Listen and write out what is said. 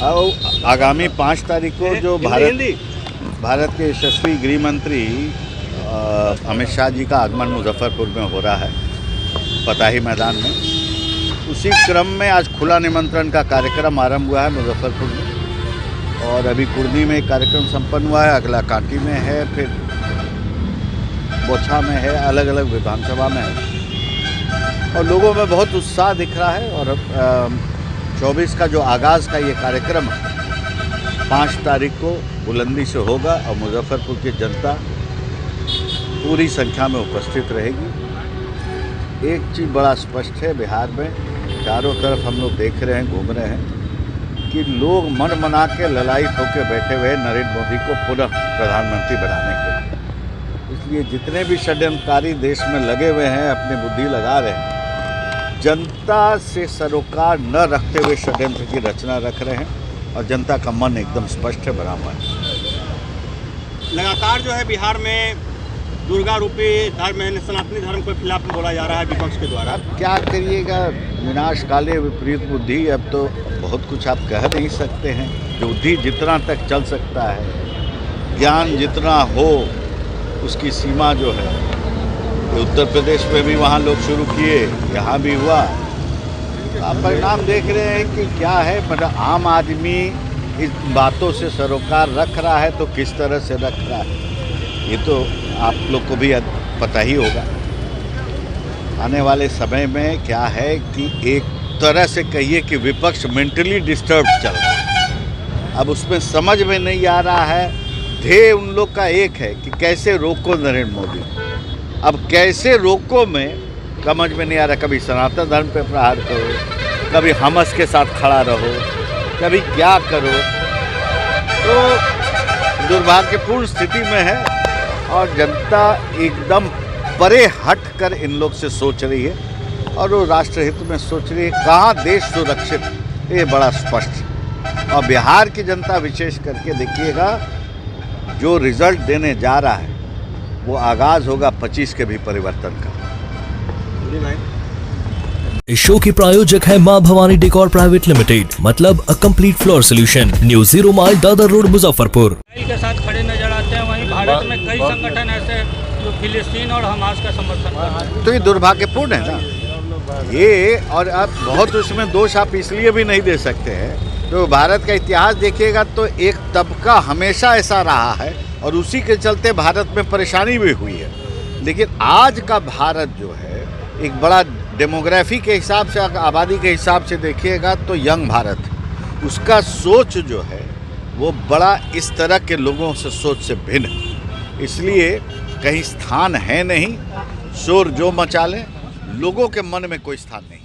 और आगामी 5 तारीख को जो भारत के यशस्वी गृह मंत्री अमित शाह जी का आगमन मुजफ्फरपुर में हो रहा है, पताही मैदान में। उसी क्रम में आज खुला निमंत्रण का कार्यक्रम आरंभ हुआ है मुजफ्फरपुर में, और अभी कुर्नी में एक कार्यक्रम संपन्न हुआ है, अगला कांटी में है, फिर बोछा में है, अलग अलग विधानसभा में है, और लोगों में बहुत उत्साह दिख रहा है। और 24 का जो आगाज़ का ये कार्यक्रम है 5 तारीख को बुलंदी से होगा, और मुजफ्फरपुर की जनता पूरी संख्या में उपस्थित रहेगी। एक चीज़ बड़ा स्पष्ट है, बिहार में चारों तरफ हम लोग देख रहे हैं, घूम रहे हैं कि लोग मन मना के ललायित होकर बैठे हुए नरेंद्र मोदी को पुनः प्रधानमंत्री बनाने के लिए। इसलिए जितने भी षड्यंत्रकारी देश में लगे हुए हैं, अपनी बुद्धि लगा रहे हैं, जनता से सरोकार न रखते हुए षड्यंत्र की रचना रख रहे हैं, और जनता का मन एकदम स्पष्ट है, बना हुआ है। लगातार जो है बिहार में दुर्गा रूपी धर्म है, सनातनी धर्म के खिलाफ बोला जा रहा है विपक्ष के द्वारा। अब क्या करिएगा, विनाश काले विपरीत बुद्धि। अब तो बहुत कुछ आप कह नहीं सकते हैं। बुद्धि जितना तक चल सकता है, ज्ञान जितना हो, उसकी सीमा जो है, उत्तर प्रदेश में भी वहाँ लोग शुरू किए, यहाँ भी हुआ। आप परिणाम देख रहे हैं कि क्या है, मतलब आम आदमी इस बातों से सरोकार रख रहा है तो किस तरह से रख रहा है, ये तो आप लोग को भी पता ही होगा। आने वाले समय में क्या है कि एक तरह से कहिए कि विपक्ष मेंटली डिस्टर्ब चल रहा है। अब उसमें समझ में नहीं आ रहा है, ध्येय उन लोग का एक है कि कैसे रोको नरेंद्र मोदी। अब कैसे रोको में समझ में नहीं आ रहा, कभी सनातन धर्म पे प्रहार करो, कभी हमस के साथ खड़ा रहो, कभी क्या करो। तो दुर्भाग्यपूर्ण स्थिति में है, और जनता एकदम परे हट कर इन लोग से सोच रही है, और वो राष्ट्रहित में सोच रही है, कहाँ देश सुरक्षित, ये बड़ा स्पष्ट है। और बिहार की जनता विशेष करके देखिएगा, जो रिजल्ट देने जा रहा है वो आगाज होगा 25 के भी परिवर्तन का। इस शो के प्रायोजक है मां भवानी डेकोर प्राइवेट लिमिटेड, मतलब a complete floor solution, new 0 mile Dadar road Muzaffarpur. के साथ खड़े नजर आते हैं, वहीं भारत में कई संगठन ऐसे जो फिलिस्तीन और हमास का समर्थन करते हैं। तो ये दुर्भाग्यपूर्ण है ना ये, और अब बहुत उसमें दोष आप इसलिए भी नहीं दे सकते हैं। तो भारत का इतिहास देखिएगा तो एक तबका हमेशा ऐसा रहा है, और उसी के चलते भारत में परेशानी भी हुई है। लेकिन आज का भारत जो है, एक बड़ा डेमोग्राफी के हिसाब से, आबादी के हिसाब से देखिएगा तो यंग भारत है। उसका सोच जो है वो बड़ा इस तरह के लोगों से सोच से भिन्न है। इसलिए कहीं स्थान है नहीं, शोर जो मचा लें, लोगों के मन में कोई स्थान नहीं।